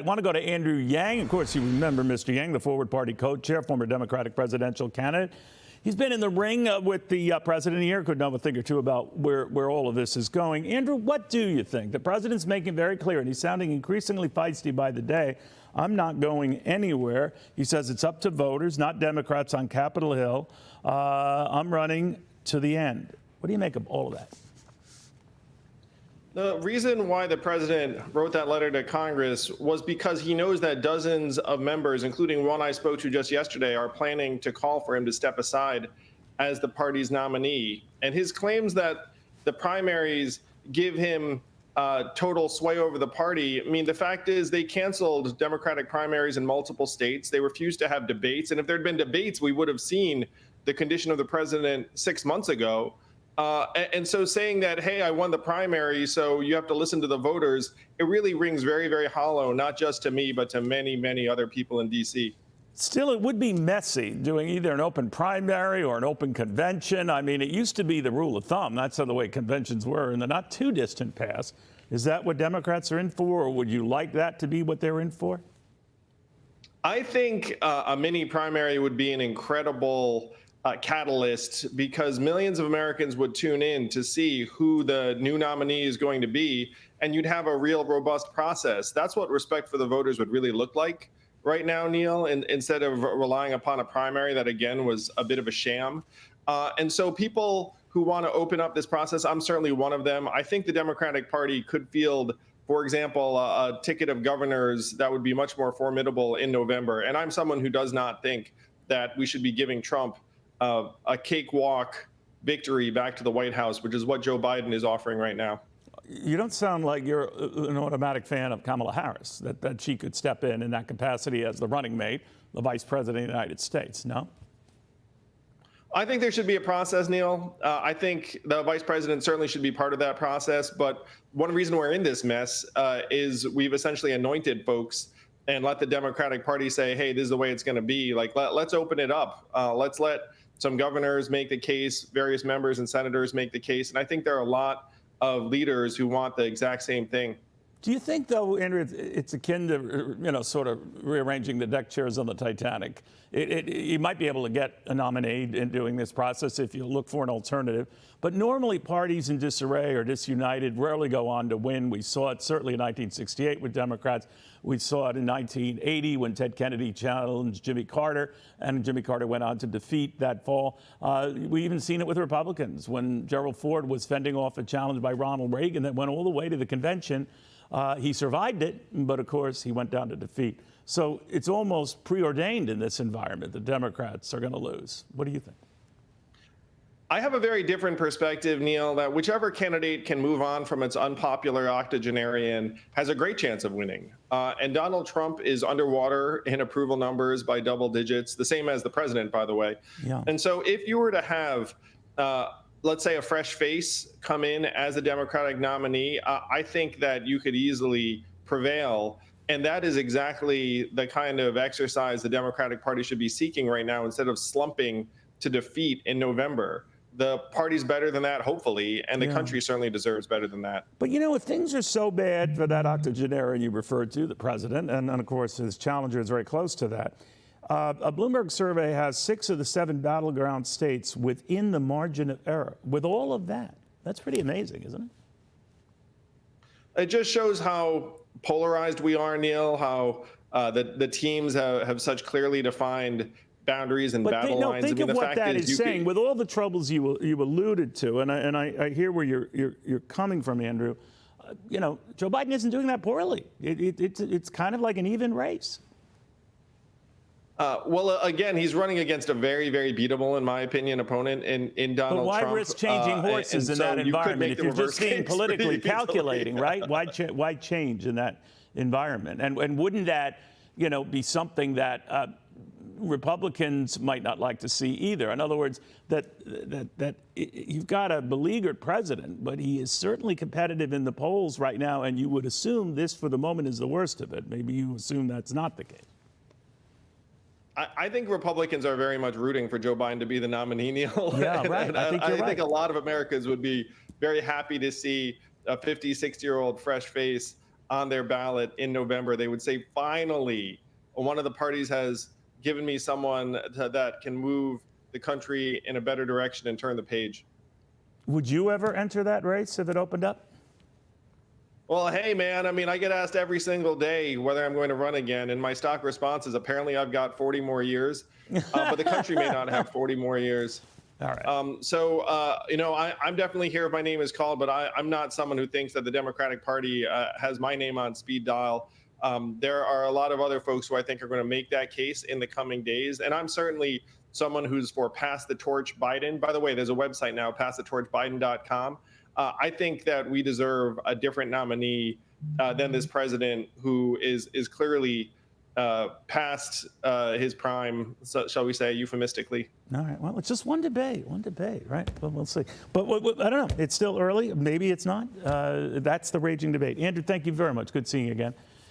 I want to go to Andrew Yang. Of course, you remember Mr. Yang, the Forward Party co-chair, former Democratic presidential candidate. He's been in the ring with the president here. Could know a thing or two about where all of this is going. Andrew, what do you think? The president's making very clear, and he's sounding increasingly feisty by the day. I'm not going anywhere. He says it's up to voters, not Democrats on Capitol Hill. I'm running to the end. What do you make of all of that? The reason why the president wrote that letter to Congress was because he knows that dozens of members, including one I spoke to just yesterday, are planning to call for him to step aside as the party's nominee. And his claims that the primaries give him total sway over the party. I mean, the fact is they canceled Democratic primaries in multiple states. They refused to have debates. And if there'd been debates, we would have seen the condition of the president 6 months ago. And so saying that, hey, I won the primary, so you have to listen to the voters, it really rings very, very hollow, not just to me, but to many, many other people in D.C. Still, it would be messy doing either an open primary or an open convention. I mean, it used to be the rule of thumb. That's the way conventions were in the not too distant past. Is that what Democrats are in for, or would you like that to be what they're in for? I think a mini primary would be an incredible catalyst, because millions of Americans would tune in to see who the new nominee is going to be, and you'd have a real robust process. That's what respect for the voters would really look like right now, Neil, instead of relying upon a primary that, again, was a bit of a sham. And so people who want to open up this process, I'm certainly one of them. I think the Democratic Party could field, for example, a ticket of governors that would be much more formidable in November. And I'm someone who does not think that we should be giving Trump a cakewalk victory back to the White House, which is what Joe Biden is offering right now. You don't sound like you're an automatic fan of Kamala Harris, that she could step in that capacity as the running mate, the vice president of the United States, no? I think there should be a process, Neil. I think the vice president certainly should be part of that process. But one reason we're in this mess is we've essentially anointed folks and let the Democratic Party say, hey, this is the way it's going to be. Like, let's open it up. Let's let some governors make the case, various members and senators make the case. And I think there are a lot of leaders who want the exact same thing. Do you think, though, Andrew, it's akin to, sort of rearranging the deck chairs on the Titanic? You might be able to get a nominee in doing this process if you look for an alternative. But normally parties in disarray or disunited rarely go on to win. We saw it certainly in 1968 with Democrats. We saw it in 1980 when Ted Kennedy challenged Jimmy Carter, and Jimmy Carter went on to defeat that fall. We even seen it with Republicans when Gerald Ford was fending off a challenge by Ronald Reagan that went all the way to the convention. He survived it, but of course he went down to defeat. So it's almost preordained in this environment that Democrats are going to lose. What do you think? I have a very different perspective, Neil, that whichever candidate can move on from its unpopular octogenarian has a great chance of winning. And Donald Trump is underwater in approval numbers by double digits, the same as the president, by the way. Yeah. And so if you were to have, let's say, a fresh face come in as a Democratic nominee, I think that you could easily prevail. And that is exactly the kind of exercise the Democratic Party should be seeking right now, instead of slumping to defeat in November. The party's better than that, hopefully, and the country certainly deserves better than that. But, if things are so bad for that octogenarian you referred to, the president, and of course his challenger is very close to that, a Bloomberg survey has 6 of the 7 battleground states within the margin of error. With all of that, that's pretty amazing, isn't it? It just shows how polarized we are, Neil, how the teams have such clearly defined boundaries and battle lines. Think of what that is saying. With all the troubles you alluded to, and I hear where you're coming from, Andrew. Joe Biden isn't doing that poorly. It's kind of like an even race. Well, again, he's running against a very, very beatable, in my opinion, opponent in Donald Trump. But why risk changing horses in that environment if you're just being politically calculating, right? Why change in that environment? And wouldn't that, be something that Republicans might not like to see either? In other words, that you've got a beleaguered president, but he is certainly competitive in the polls right now, and you would assume this, for the moment, is the worst of it. Maybe you assume that's not the case. I think Republicans are very much rooting for Joe Biden to be the nominee, Neil. Yeah, right. I think a lot of Americans would be very happy to see a 50, 60-year-old fresh face on their ballot in November, they would say, finally, one of the parties has given me someone that can move the country in a better direction and turn the page. Would you ever enter that race if it opened up? Well, hey, man, I mean, I get asked every single day whether I'm going to run again. And my stock response is apparently I've got 40 more years, but the country may not have 40 more years. All right. You know, I'm definitely here if my name is called, but I'm not someone who thinks that the Democratic Party has my name on speed dial. There are a lot of other folks who I think are going to make that case in the coming days. And I'm certainly someone who's for Pass the Torch Biden. By the way, there's a website now, passthetorchbiden.com. I think that we deserve a different nominee than this president who is clearly past his prime, so, shall we say, euphemistically. All right. Well, it's just one debate, right? Well, we'll see. But I don't know. It's still early. Maybe it's not. That's the raging debate. Andrew, thank you very much. Good seeing you again.